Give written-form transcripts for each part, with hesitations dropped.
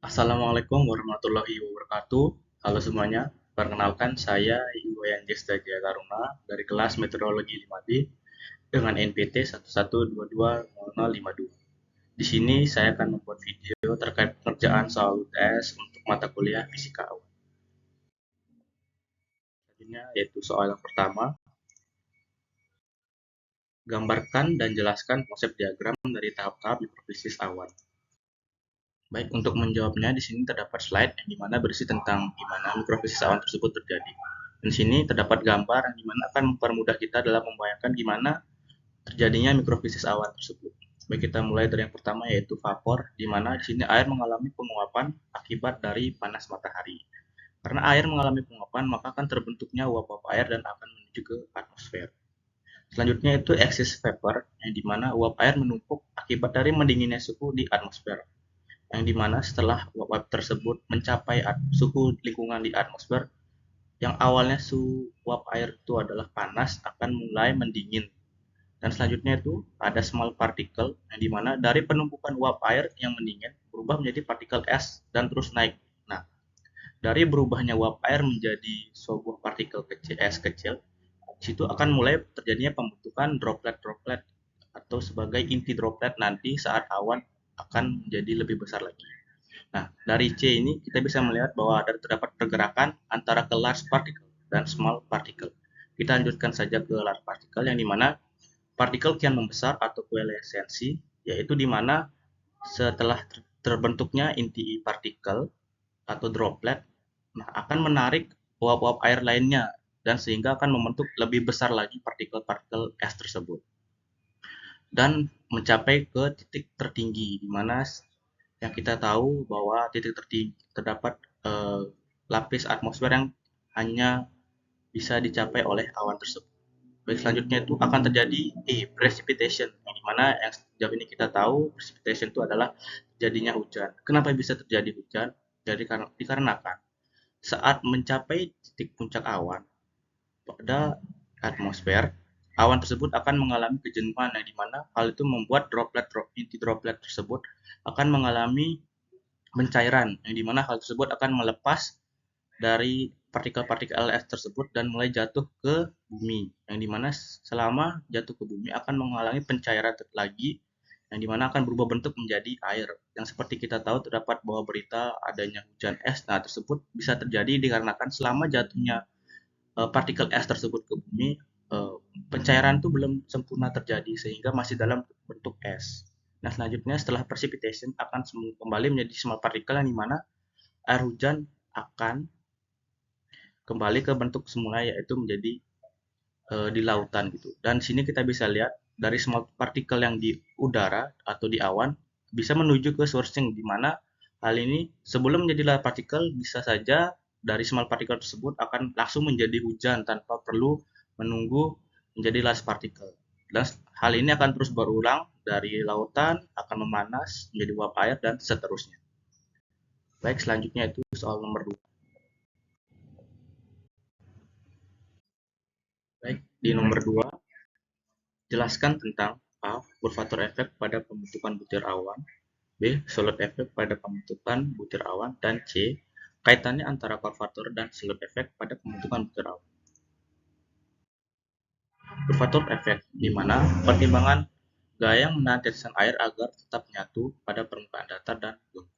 Assalamualaikum warahmatullahi wabarakatuh. Halo semuanya, perkenalkan saya Iwayan Jesta Jaya Taruna dari kelas Meteorologi 5D dengan NPT 1122052. Di sini saya akan membuat video terkait pengerjaan soal UTS untuk mata kuliah fisika awan. Selanjutnya yaitu soal yang pertama, gambarkan dan jelaskan konsep diagram dari tahap-tahap mikrofisis awan. Baik, untuk menjawabnya di sini terdapat slide yang dimana berisi tentang gimana mikrofisis awan tersebut terjadi. Di sini terdapat gambar yang dimana akan mempermudah kita dalam membayangkan gimana terjadinya mikrofisis awan tersebut. Baik, kita mulai dari yang pertama yaitu vapor, di mana di sini air mengalami penguapan akibat dari panas matahari. Karena air mengalami penguapan, maka akan terbentuknya uap-uap air dan akan menuju ke atmosfer. Selanjutnya itu excess vapor, yang dimana uap air menumpuk akibat dari mendinginnya suhu di atmosfer, yang dimana setelah uap tersebut mencapai suhu lingkungan di atmosfer, yang awalnya suhu uap air itu adalah panas akan mulai mendingin. Dan selanjutnya itu ada small particle, yang dimana dari penumpukan uap air yang mendingin berubah menjadi partikel es dan terus naik. Nah, dari berubahnya uap air menjadi sebuah partikel kecil, es kecil, situ akan mulai terjadinya pembentukan droplet-droplet atau sebagai inti droplet nanti saat awan akan menjadi lebih besar lagi. Nah, dari C ini kita bisa melihat bahwa ada terdapat pergerakan antara ke large particle dan small particle. Kita lanjutkan saja ke large particle, yang dimana partikel kian membesar atau koalesensi, yaitu dimana setelah terbentuknya inti partikel atau droplet, nah akan menarik uap-uap air lainnya dan sehingga akan membentuk lebih besar lagi partikel-partikel es tersebut dan mencapai ke titik tertinggi, di mana yang kita tahu bahwa titik tertinggi terdapat lapis atmosfer yang hanya bisa dicapai oleh awan tersebut. Baik, selanjutnya itu akan terjadi precipitation, yang dimana yang sejauh ini kita tahu precipitation itu adalah terjadinya hujan. Kenapa bisa terjadi hujan? Jadi dikarenakan saat mencapai titik puncak awan pada atmosfer, awan tersebut akan mengalami kejenuhan, yang dimana hal itu membuat inti droplet tersebut akan mengalami pencairan, yang dimana hal tersebut akan melepas dari partikel-partikel es tersebut dan mulai jatuh ke bumi, yang dimana selama jatuh ke bumi akan mengalami pencairan lagi, yang dimana akan berubah bentuk menjadi air. Yang seperti kita tahu terdapat bahwa berita adanya hujan es, nah tersebut bisa terjadi dikarenakan selama jatuhnya partikel es tersebut ke bumi, eh, pencairan itu belum sempurna terjadi sehingga masih dalam bentuk es. Nah, selanjutnya setelah precipitation akan kembali menjadi small particle, yang dimana air hujan akan kembali ke bentuk semula, yaitu menjadi di lautan gitu. Dan sini kita bisa lihat dari small particle yang di udara atau di awan bisa menuju ke sourcing, di mana hal ini sebelum menjadi large particle bisa saja dari small particle tersebut akan langsung menjadi hujan tanpa perlu menunggu menjadi large particle. Dan hal ini akan terus berulang dari lautan akan memanas menjadi uap air dan seterusnya. Baik, selanjutnya itu soal nomor 2. Baik, di nomor 2, jelaskan tentang A. Kurvatur efek pada pembentukan butir awan, B. Solid efek pada pembentukan butir awan, dan C. Kaitannya antara kurvatur dan solid efek pada pembentukan butir awan. Kurvatur efek, di mana pertimbangan gaya yang menahan tetesan air agar tetap menyatu pada permukaan datar dan lengkung.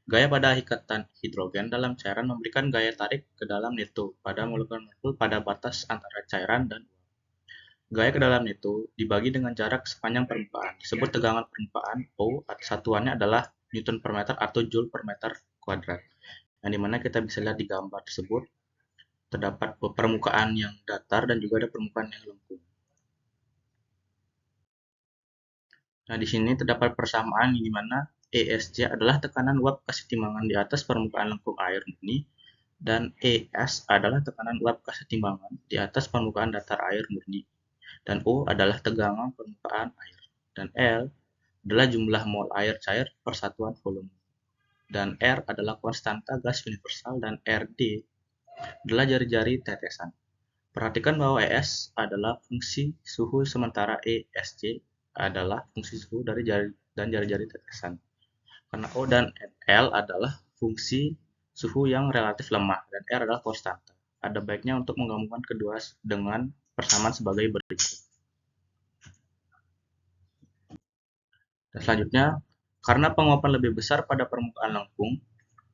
Gaya pada ikatan hidrogen dalam cairan memberikan gaya tarik ke dalam neto pada molekul-molekul pada batas antara cairan dan uap. Gaya ke dalam neto dibagi dengan jarak sepanjang permukaan, disebut tegangan permukaan O, satuannya adalah Newton per meter atau Joule per meter kuadrat. Yang dimana kita bisa lihat di gambar tersebut terdapat permukaan yang datar dan juga ada permukaan yang lengkung. Nah, di sini terdapat persamaan di mana ESC adalah tekanan uap kesetimbangan di atas permukaan lengkung air murni, dan ES adalah tekanan uap kesetimbangan di atas permukaan datar air murni, dan O adalah tegangan permukaan air, dan L adalah jumlah mol air cair per satuan volume, dan R adalah konstanta gas universal, dan RD adalah jari-jari tetesan. Perhatikan bahwa ES adalah fungsi suhu sementara ESC adalah fungsi suhu dari jari dan jari-jari tetesan. Karena O dan L adalah fungsi suhu yang relatif lemah dan R adalah konstanta. Ada baiknya untuk menggabungkan kedua dengan persamaan sebagai berikut. Dan selanjutnya, karena penguapan lebih besar pada permukaan lengkung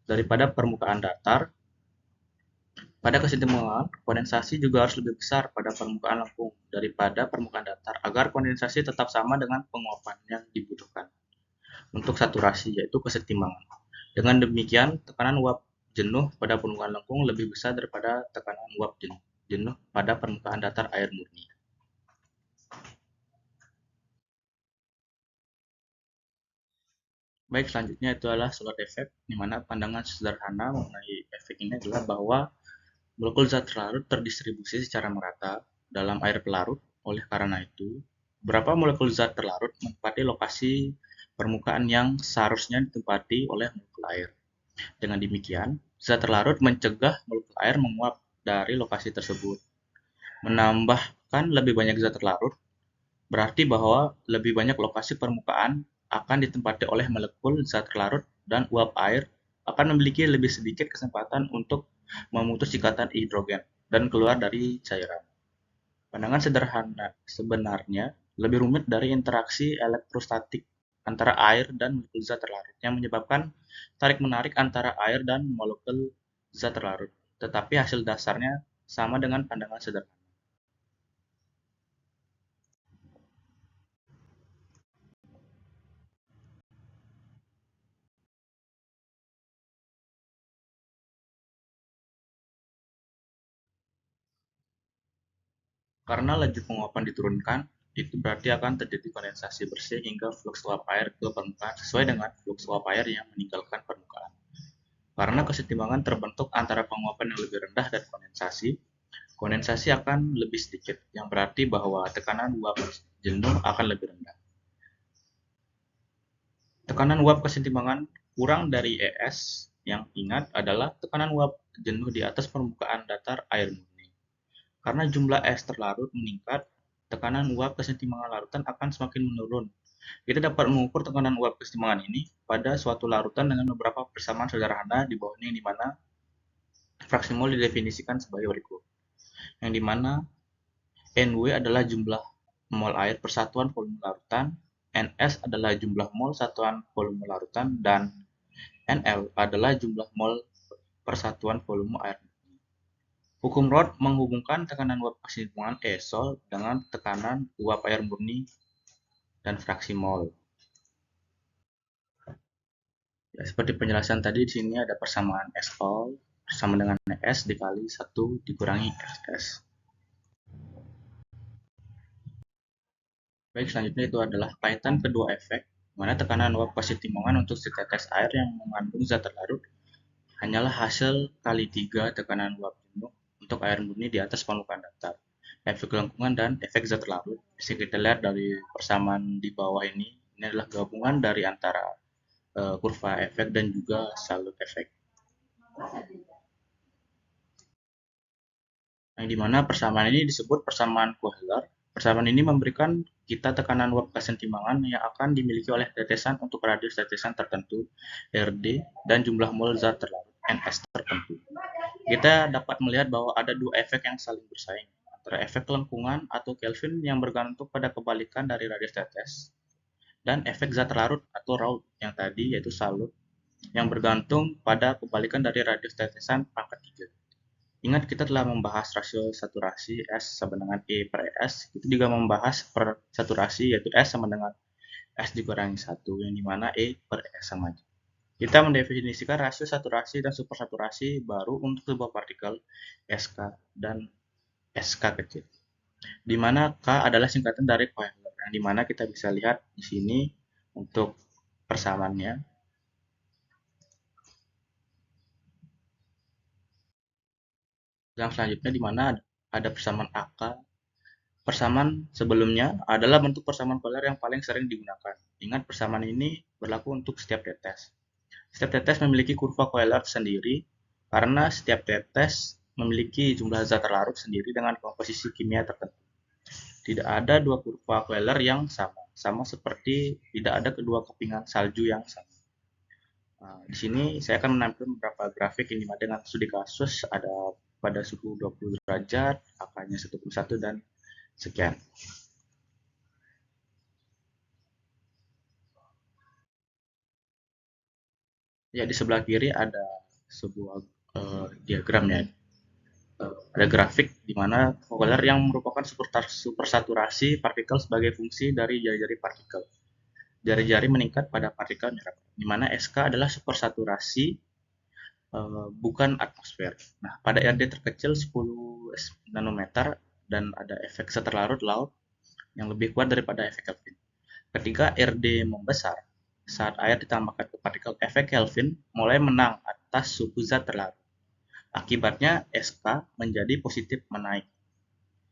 daripada permukaan datar, pada kesetimbangan, kondensasi juga harus lebih besar pada permukaan lengkung daripada permukaan datar agar kondensasi tetap sama dengan penguapan yang dibutuhkan untuk saturasi, yaitu kesetimbangan. Dengan demikian, tekanan uap jenuh pada permukaan lengkung lebih besar daripada tekanan uap jenuh pada permukaan datar air murni. Baik, selanjutnya itu adalah Solar effect, di mana pandangan sederhana mengenai efek ini adalah bahwa molekul zat terlarut terdistribusi secara merata dalam air pelarut. Oleh karena itu, beberapa molekul zat terlarut menempati lokasi permukaan yang seharusnya ditempati oleh molekul air. Dengan demikian, zat terlarut mencegah molekul air menguap dari lokasi tersebut. Menambahkan lebih banyak zat terlarut berarti bahwa lebih banyak lokasi permukaan akan ditempati oleh molekul zat terlarut dan uap air akan memiliki lebih sedikit kesempatan untuk memutus ikatan hidrogen dan keluar dari cairan. Pandangan sederhana sebenarnya lebih rumit dari interaksi elektrostatik antara air dan molekul zat terlarut yang menyebabkan tarik-menarik antara air dan molekul zat terlarut. Tetapi hasil dasarnya sama dengan pandangan sederhana. Karena laju penguapan diturunkan, itu berarti akan terjadi kondensasi bersih hingga fluks uap air ke permukaan sesuai dengan fluks uap air yang meninggalkan permukaan. Karena kesetimbangan terbentuk antara penguapan yang lebih rendah dan kondensasi, kondensasi akan lebih sedikit, yang berarti bahwa tekanan uap jenuh akan lebih rendah. Tekanan uap kesetimbangan kurang dari ES yang ingat adalah tekanan uap jenuh di atas permukaan datar air murni. Karena jumlah es terlarut meningkat, tekanan uap kesetimbangan larutan akan semakin menurun. Kita dapat mengukur tekanan uap kesetimbangan ini pada suatu larutan dengan beberapa persamaan sederhana di bawahnya, yang dimana fraksi mol didefinisikan sebagai berikut. Yang dimana NW adalah jumlah mol air per satuan volume larutan, NS adalah jumlah mol satuan volume larutan, dan NL adalah jumlah mol per satuan volume air. Hukum Roth menghubungkan tekanan uap kesetimbangan Esol dengan tekanan uap air murni dan fraksi mol. Ya, seperti penjelasan tadi, di sini ada persamaan Esol sama dengan S dikali 1 dikurangi SS. Baik, selanjutnya itu adalah kaitan kedua efek, mana tekanan uap kesetimbangan untuk setetes air yang mengandung zat terlarut hanyalah hasil kali 3 tekanan uap jenuh untuk air murni di atas permukaan datar. Efek lengkungan dan efek zat terlarut. Bisa kita lihat dari persamaan di bawah ini adalah gabungan dari antara kurva efek dan juga salut efek. Yang dimana persamaan ini disebut persamaan Kohler. Persamaan ini memberikan kita tekanan uap kesetimbangan yang akan dimiliki oleh tetesan untuk radius tetesan tertentu RD dan jumlah mol zat terlarut NS tertentu. Kita dapat melihat bahwa ada dua efek yang saling bersaing, antara efek lengkungan atau Kelvin yang bergantung pada kebalikan dari radius tetes dan efek zat terlarut atau Raoult yang tadi yaitu salut yang bergantung pada kebalikan dari radius tetesan pangkat 3. Ingat kita telah membahas rasio saturasi S sama dengan E per S. Itu juga membahas per saturasi yaitu S sama dengan S dikurangi 1 yang dimana E per S sama aja. Kita mendefinisikan rasio saturasi dan supersaturasi baru untuk sebuah partikel SK dan SK kecil. Di mana K adalah singkatan dari Kohler, yang dimana kita bisa lihat di sini untuk persamaannya. Yang selanjutnya di mana ada persamaan AK. Persamaan sebelumnya adalah bentuk persamaan Kohler yang paling sering digunakan. Ingat, persamaan ini berlaku untuk setiap tetes. Setiap tetes memiliki kurva Kohler sendiri karena setiap tetes memiliki jumlah zat terlarut sendiri dengan komposisi kimia tertentu. Tidak ada dua kurva Kohler yang sama, sama seperti tidak ada kedua kepingan salju yang sama. Di sini saya akan menampilkan beberapa grafik ini dengan studi kasus ada pada suhu 20 derajat, angkanya 1,1 dan sekian. Ya, di sebelah kiri ada sebuah diagram ya. Ada grafik di mana Fourier yang merupakan supersaturasi partikel sebagai fungsi dari jari-jari partikel. Jari-jari meningkat pada partikel merah, di mana SK adalah supersaturasi bukan atmosfer. Nah, pada RD terkecil 10 nanometer dan ada efek seterlarut laut yang lebih kuat daripada efek Kelvin. Ketika RD membesar, saat air ditambahkan ke partikel, efek Kelvin mulai menang atas suhu zat terlarut. Akibatnya SK menjadi positif menaik.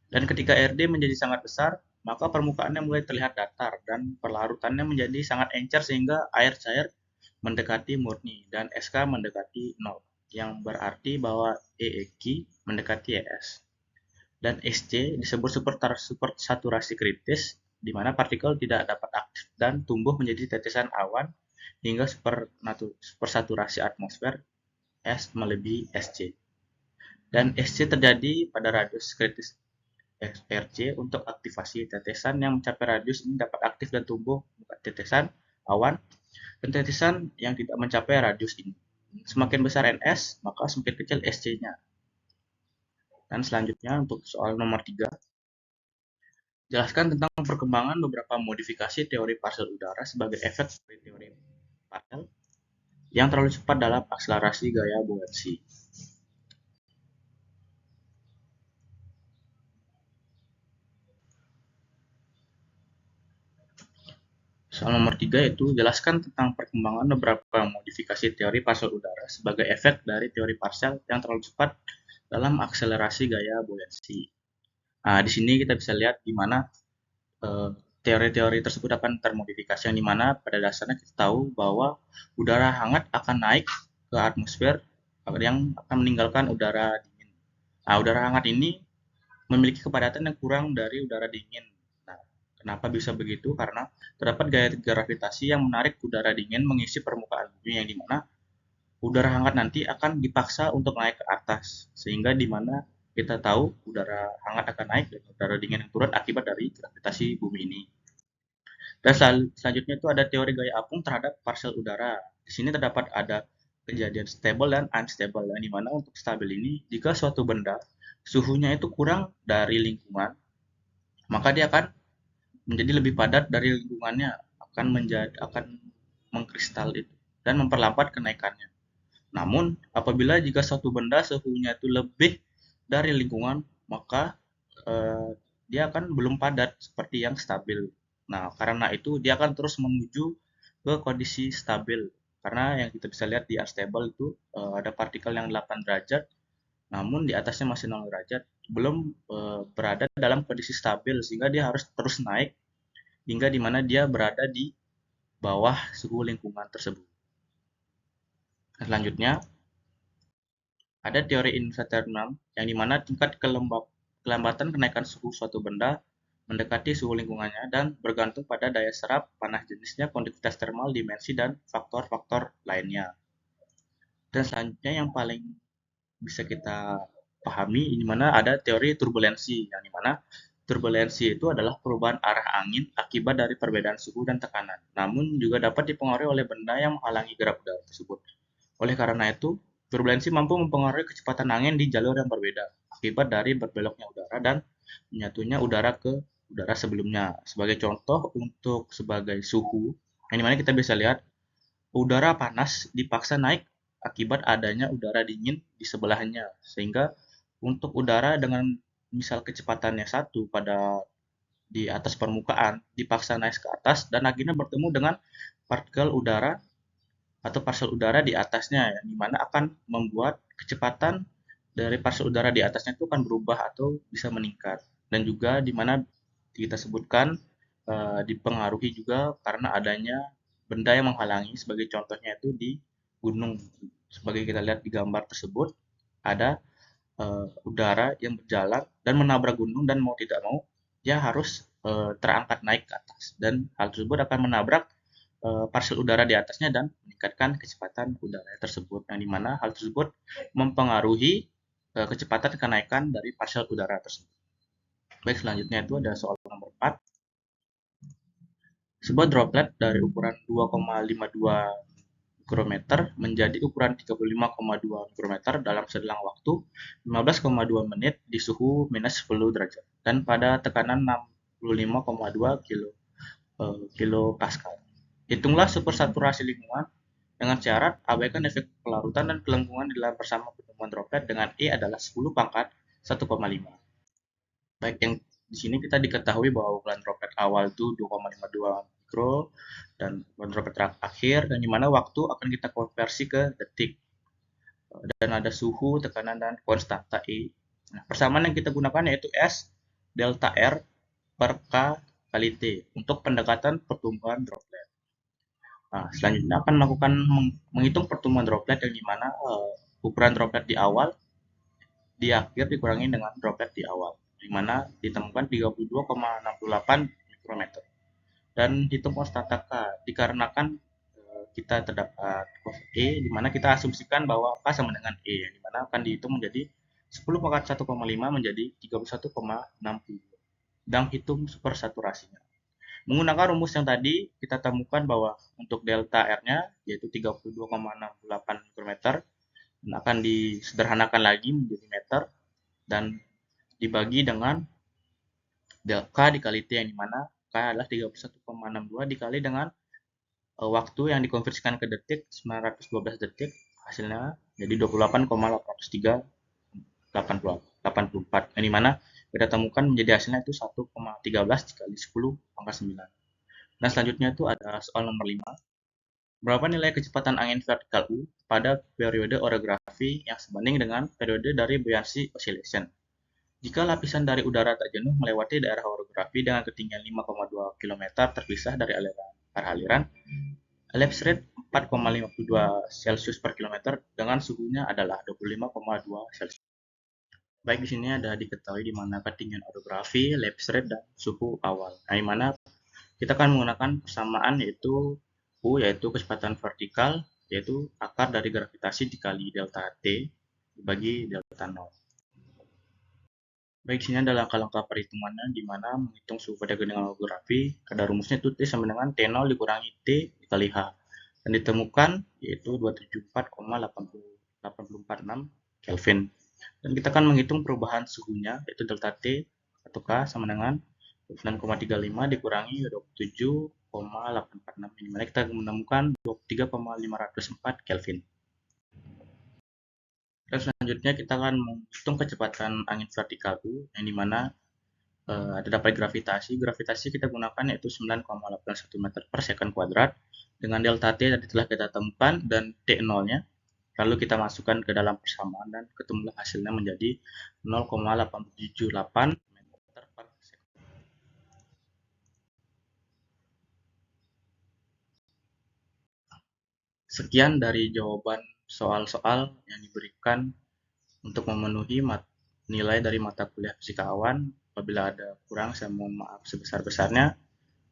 Dan ketika RD menjadi sangat besar, maka permukaannya mulai terlihat datar dan perlarutannya menjadi sangat encer sehingga air cair mendekati murni dan SK mendekati 0, yang berarti bahwa EEQ mendekati ES. Dan SC disebut supersaturasi kritis, di mana partikel tidak dapat aktif dan tumbuh menjadi tetesan awan hingga supersaturasi atmosfer S melebihi SC. Dan SC terjadi pada radius kritis RC untuk aktivasi tetesan yang mencapai radius ini dapat aktif dan tumbuh tetesan awan dan tetesan yang tidak mencapai radius ini. Semakin besar NS, maka semakin kecil SC-nya. Dan selanjutnya untuk soal nomor 3, jelaskan tentang perkembangan beberapa modifikasi teori partikel udara sebagai efek dari teori partikel yang terlalu cepat dalam akselerasi gaya buoyancy. Soal nomor 3 itu jelaskan tentang perkembangan beberapa modifikasi teori partikel udara sebagai efek dari teori partikel yang terlalu cepat dalam akselerasi gaya buoyancy. Nah, di sini kita bisa lihat di mana teori-teori tersebut akan termodifikasi, yang dimana pada dasarnya kita tahu bahwa udara hangat akan naik ke atmosfer yang akan meninggalkan udara dingin. Nah, udara hangat ini memiliki kepadatan yang kurang dari udara dingin. Nah, kenapa bisa begitu? Karena terdapat gaya gravitasi yang menarik udara dingin mengisi permukaan bumi, yang dimana udara hangat nanti akan dipaksa untuk naik ke atas, sehingga dimana kita tahu udara hangat akan naik dan udara dingin yang turun akibat dari gravitasi bumi ini. Dan selanjutnya itu ada teori gaya apung terhadap partikel udara. Di sini terdapat ada kejadian stable dan unstable, yang dimana untuk stabil ini, jika suatu benda suhunya itu kurang dari lingkungan, maka dia akan menjadi lebih padat dari lingkungannya, akan mengkristal itu dan memperlambat kenaikannya. Namun, apabila jika suatu benda suhunya itu lebih dari lingkungan, maka eh, dia akan belum padat seperti yang stabil. Nah, karena itu dia akan terus menuju ke kondisi stabil. Karena yang kita bisa lihat di unstable itu ada partikel yang 8 derajat, namun di atasnya masih 0 derajat, belum berada dalam kondisi stabil, sehingga dia harus terus naik hingga di mana dia berada di bawah suhu lingkungan tersebut. Selanjutnya, ada teori inverternam, yang dimana tingkat kelambatan kenaikan suhu suatu benda mendekati suhu lingkungannya dan bergantung pada daya serap, panas jenisnya, konduktivitas termal, dimensi, dan faktor-faktor lainnya. Dan selanjutnya yang paling bisa kita pahami, di mana ada teori turbulensi, yang dimana turbulensi itu adalah perubahan arah angin akibat dari perbedaan suhu dan tekanan, namun juga dapat dipengaruhi oleh benda yang menghalangi gerak udara tersebut. Oleh karena itu, turbulensi mampu mempengaruhi kecepatan angin di jalur yang berbeda akibat dari berbeloknya udara dan menyatunya udara ke udara sebelumnya. Sebagai contoh, untuk sebagai suhu, yang dimana kita bisa lihat udara panas dipaksa naik akibat adanya udara dingin di sebelahnya, sehingga untuk udara dengan misal kecepatannya 1 pada di atas permukaan dipaksa naik ke atas dan akhirnya bertemu dengan partikel udara atau partikel udara di atasnya, yang dimana akan membuat kecepatan dari partikel udara di atasnya itu akan berubah atau bisa meningkat. Dan juga di mana kita sebutkan dipengaruhi juga karena adanya benda yang menghalangi, sebagai contohnya itu di gunung. Sebagai kita lihat di gambar tersebut, ada udara yang berjalan dan menabrak gunung, dan mau tidak mau dia harus terangkat naik ke atas, dan hal tersebut akan menabrak partikel udara di atasnya dan meningkatkan kecepatan udara tersebut, yang dimana hal tersebut mempengaruhi kecepatan kenaikan dari partikel udara tersebut. Baik, selanjutnya itu ada soal nomor 4. Sebuah droplet dari ukuran 2,52 mikrometer menjadi ukuran 35,2 mikrometer dalam selang waktu 15,2 menit di suhu minus 10 derajat dan pada tekanan 65,2 kilo Pascal. Hitunglah supersaturasi lingkungan dengan syarat abaikan efek pelarutan dan kelengkungan di dalam bersama pertemuan droplet dengan E adalah 10 pangkat 1,5. Baik, yang di sini kita diketahui bahwa ukuran droplet awal itu 2,52 mikro dan ukuran droplet terakhir, dan dimana waktu akan kita konversi ke detik, dan ada suhu, tekanan, dan konstanta E. Nah, persamaan yang kita gunakan yaitu S delta R per K kali T untuk pendekatan pertumbuhan droplet. Nah, selanjutnya akan melakukan menghitung pertumbuhan droplet, yang dimana ukuran droplet di awal di akhir dikurangi dengan droplet di awal, di mana ditemukan 32,68 mikrometer. Dan hitung konstanta K dikarenakan kita terdapat E, di mana kita asumsikan bahwa K sama dengan E, yang dimana akan dihitung menjadi 10 pangkat 1,5 menjadi 31,60. Dan hitung supersaturasinya. Menggunakan rumus yang tadi, kita temukan bahwa untuk delta R-nya yaitu 32,68 mikrometer, dan akan disederhanakan lagi menjadi meter dan dibagi dengan K dikali T, yang dimana K adalah 31,62 dikali dengan waktu yang dikonversikan ke detik 912 detik, hasilnya jadi 28,834, yang dimana kita temukan menjadi hasilnya itu 1,13 dikali 10 pangkat 9. Nah, selanjutnya itu ada soal nomor 5. Berapa nilai kecepatan angin vertikal U pada periode orografi yang sebanding dengan periode dari buoyancy oscillation? Jika lapisan dari udara tak jenuh melewati daerah orografi dengan ketinggian 5,2 km terpisah dari aliran peraliran, elapse rate 4,52 Celcius per kilometer dengan suhunya adalah 25,2 Celcius. Baik, di sini ada diketahui di mana ketinggian orografi, elapse rate, dan suhu awal. Nah, di mana kita akan menggunakan persamaan yaitu U, yaitu kecepatan vertikal, yaitu akar dari gravitasi dikali delta T dibagi delta 0. Baik, di sini ada langkah-langkah perhitungannya, di mana menghitung suhu pada dengan orografi, ada rumusnya itu T sama dengan T0 dikurangi T dikali H. Dan ditemukan yaitu 274,846 Kelvin. Dan kita akan menghitung perubahan suhunya, yaitu delta T atau K sama dengan 9,35 dikurangi 27,846, di mana kita menemukan 23,504 Kelvin. Dan selanjutnya kita akan menghitung kecepatan angin vertikal U, yang dimana ada dapat gravitasi. Gravitasi kita gunakan yaitu 9,81 meter per second kuadrat dengan delta T tadi telah kita temukan dan T0-nya. Lalu kita masukkan ke dalam persamaan dan ketemulah hasilnya menjadi 0,878 meter per second. Sekian dari jawaban soal-soal yang diberikan untuk memenuhi nilai dari mata kuliah fisika awan. Apabila ada kurang, saya mohon maaf sebesar-besarnya.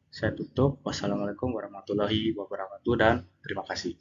Saya tutup. Wassalamualaikum warahmatullahi wabarakatuh dan terima kasih.